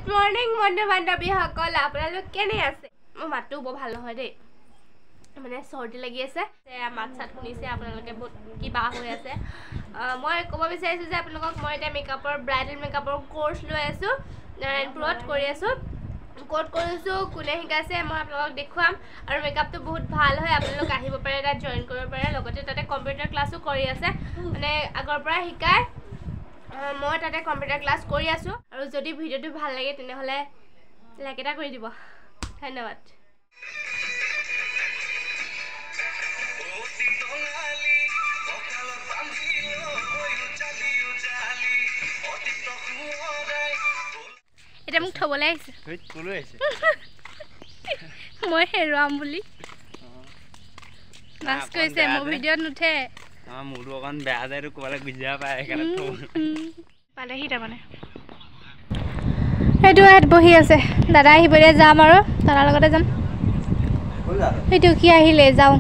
Good morning, বন্ধু বান্ধৱী সকল আপোনালোক কেনে আছে মোৰ মাতটো বৰ ভাল নহয় দেই মানে সৰ্দি লাগি আছে মাত চাত শুনিছে আপোনালোকে বহুত কিবা হৈ আছে মই ক'ব বিচাৰিছো যে আপোনালোকক মই এটা মেকআপৰ ব্ৰাইডাল মেকআপৰ কোৰ্স লৈ আছো নাৰায়ণপুৰত কৰি আছো কোড কৰিছো কোনে শিকাইছে মই আপোনালোকক দেখুৱাম আৰু মেকআপটো বহুত ভাল হয় আপোনালোক আহিব পাৰে এটা জয়েন কৰিব পাৰে লগতে তাতে কম্পিউটাৰ ক্লাছো কৰি আছে মানে আগৰ পৰা শিকায় মই তাতে কম্পিউটাৰ ক্লাছ কৰি আছো আৰু যদি ভিডিওটো ভাল লাগে তেনে হলে লাইক এটা কৰি দিব ধন্যবাদ এটা মোক থবলৈ আহিছে মই হেৰুৱাম বুলি নাচ কৰিছে মোৰ ভিডিঅ'ত নুঠে মোৰো অকণ বেয়া যায় আৰু ক'বালৈ গুজিয়া পায় সেইকাৰণে পালেহি তাৰমানে সেইটো ইয়াত বহি আছে দাদা আহিবলে যাম আৰু দাদাৰ লগতে যাম সেইটো কি আহিলে যাওঁ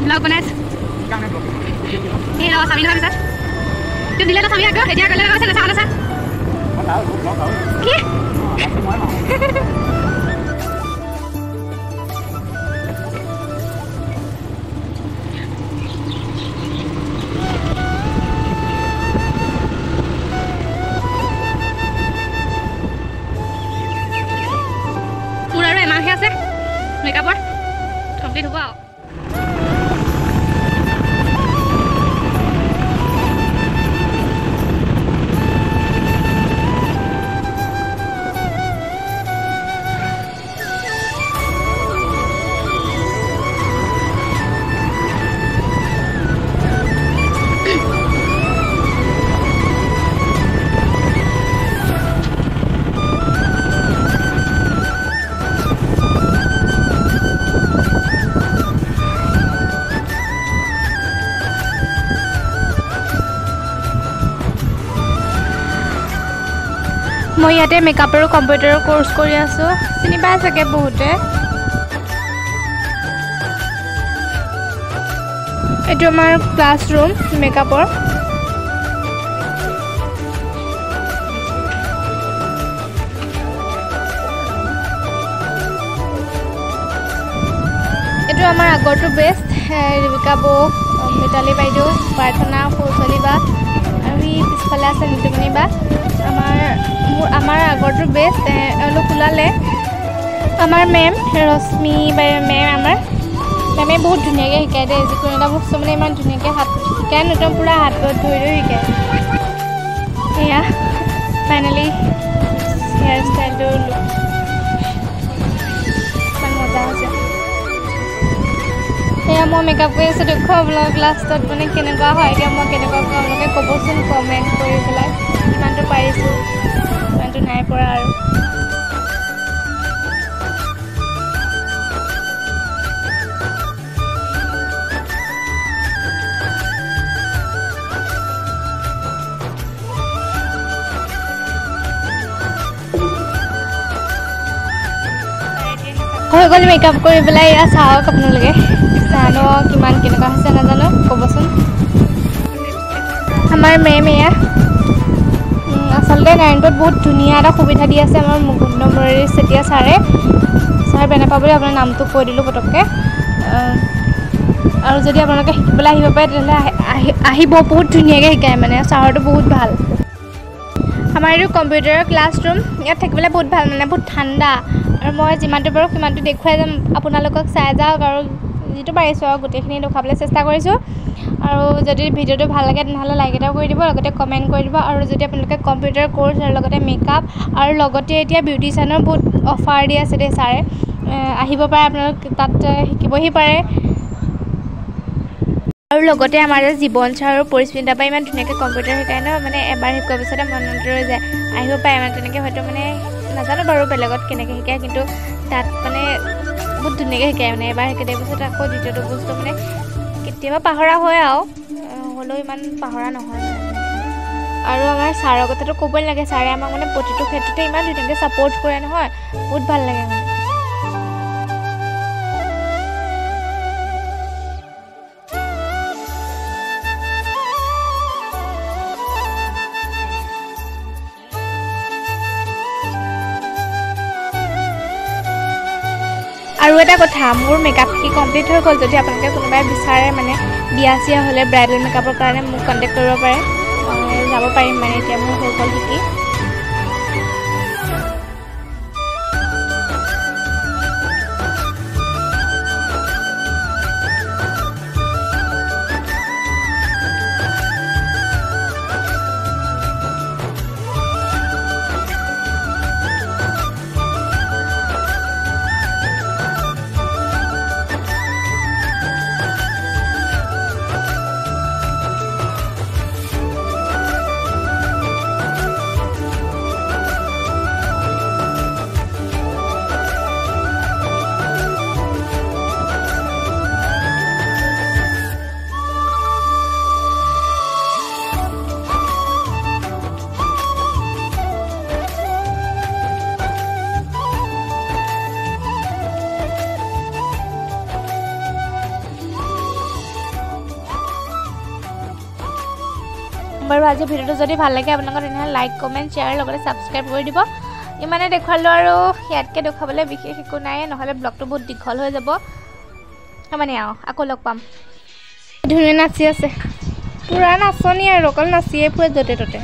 ব্লগ বনাইছো এই ৰ চাবি নহয় পিছত তুই দিলে তো চাবি আকৌ এতিয়া গ'লে আছে না চানা চা কি আছে মেকআপৰ কমপ্লিট হ'ব মই ইয়াতে মেকআপ আৰু কম্পিউটাৰৰ কোৰ্স কৰি আছো চিনি পাই চাগে বহুতে এইটো আমাৰ ক্লাছৰুম মেকআপৰ এইটো আমাৰ আগৰটো বেষ্ট ৰিবিকা বৌ মিতালী বাইদেউ প্ৰাৰ্থনা সৌচলি বা আৰু পিছফালে আছে নিতুমণি বা আমাৰ আগৰটো বেষ্ট এওঁলোক ওলালে আমাৰ মেম ৰশ্মি মেম আমাৰ মেমে বহুত ধুনীয়াকৈ শিকায় দেই যিকোনো এটা বস্তু মানে ইমান ধুনীয়াকৈ হাত শিকায় একদম পূৰা হাতত ধৰি ধৰি শিকায় এয়া ফাইনেলি হেয়াৰ ষ্টাইলটো ইমান মজা হৈছে এয়া মই মেকআপ কৰি আছোঁ দেখুৱাম আপোনালোক লাষ্টত মানে কেনেকুৱা হয় এতিয়া মই কেনেকুৱা আপোনালোকে ক'বচোন কমেণ্ট কৰি পেলাই কিমানটো পাৰিছোঁ কিমানটো নাই পৰা আৰু হৈ গ'ল মেকআপ কৰি পেলাই এয়া চাওক আপোনালোকে জানো কিমান কেনেকুৱা হৈছে নাজানো ক'বচোন আমাৰ মেম এয়া আচলতে নাৰায়ণপুৰত বহুত ধুনীয়া এটা সুবিধা দি আছে আমাৰ মুকুন্দ মুৰাৰী চেতিয়া ছাৰে ছাৰ বেয়া নাপাবলৈ আপোনাৰ নামটো কৈ দিলোঁ পটককৈ আৰু যদি আপোনালোকে শিকিবলৈ আহিব পাৰে তেতিয়াহ'লে আহিব বহুত ধুনীয়াকৈ শিকায় মানে ছাৰটো বহুত ভাল আমাৰ এইটো কম্পিউটাৰৰ ক্লাছৰুম ইয়াত থাকিবলৈ বহুত ভাল মানে বহুত ঠাণ্ডা আৰু মই যিমানটো পাৰোঁ সিমানটো দেখুৱাই যাম আপোনালোকক চাই যাওক আৰু যিটো পাৰিছোঁ আৰু গোটেইখিনি দেখুৱাবলৈ চেষ্টা কৰিছোঁ আৰু যদি ভিডিঅ'টো ভাল লাগে তেনেহ'লে লাইক এটাও কৰি দিব লগতে কমেণ্ট কৰি দিব আৰু যদি আপোনালোকে কম্পিউটাৰ কোৰ্ছ আৰু লগতে মেকআপ আৰু লগতে এতিয়া বিউটিচিয়ানৰ বহুত অফাৰ দি আছে দেই ছাৰে আহিব পাৰে আপোনালোক তাত শিকিবহি পাৰে আৰু লগতে আমাৰ জীৱন ছাৰ আৰু পৰিস্মিতা বা ইমান ধুনীয়াকৈ কম্পিউটাৰ শিকায় ন মানে এবাৰ শিকোৱাৰ পিছতে মনত ৰৈ যায় আহিব পাৰে মানে তেনেকৈ হয়তো মানে নাজানো বাৰু বেলেগত কেনেকৈ শিকায় কিন্তু তাত মানে বহুত ধুনীয়াকৈ শিকায় মানে এবাৰ শিকাই দিয়াৰ পিছত আকৌ দ্বিতীয়টো বস্তু মানে কেতিয়াবা পাহৰা হয় আৰু হ'লেও ইমান পাহৰা নহয় আৰু আমাৰ ছাৰৰ কথাটো ক'বই লাগে ছাৰে আমাক মানে প্ৰতিটো ক্ষেত্ৰতে ইমান ধুনীয়াকৈ ছাপোৰ্ট কৰে নহয় বহুত ভাল লাগে মানে আৰু এটা কথা মোৰ মেকআপ কি কমপ্লিট হৈ গ'ল যদি আপোনালোকে কোনোবাই বিচাৰে মানে বিয়া চিয়া হ'লে ব্ৰাইডেল মেকআপৰ কাৰণে মোক কণ্টেক্ট কৰিব পাৰে মই যাব পাৰিম মানে এতিয়া মোৰ হৈ গ'ল শিকি বাৰু আজি ভিডিওটো যদি ভাল লাগে আপোনালোকৰ তেনেহ'লে লাইক কমেণ্ট শ্বেয়াৰ লগতে ছাবস্ক্ৰাইব কৰি দিব ইমানে দেখুৱালোঁ আৰু ইয়াতকৈ দেখুৱাবলৈ বিশেষ একো নাই নহ'লে ব্লগটো বহুত দীঘল হৈ যাব মানে আকৌ লগ পাম ধুনীয়া নাচি আছে পূৰা নাচনি আৰু অকল নাচিয়ে ফুৰে য'তে ত'তে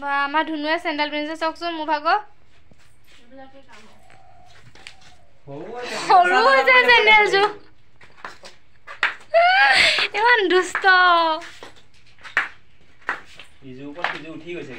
বা আমাৰ ধুনুৱে চেণ্ডেল পিন্ধিছে চাওকচোন মোৰ ভাগৰ সৰু হৈছে চেণ্ডেলযোৰ ইমান দুষ্ট ইজোৰ ওপৰত সিজোৰ উঠি গৈছে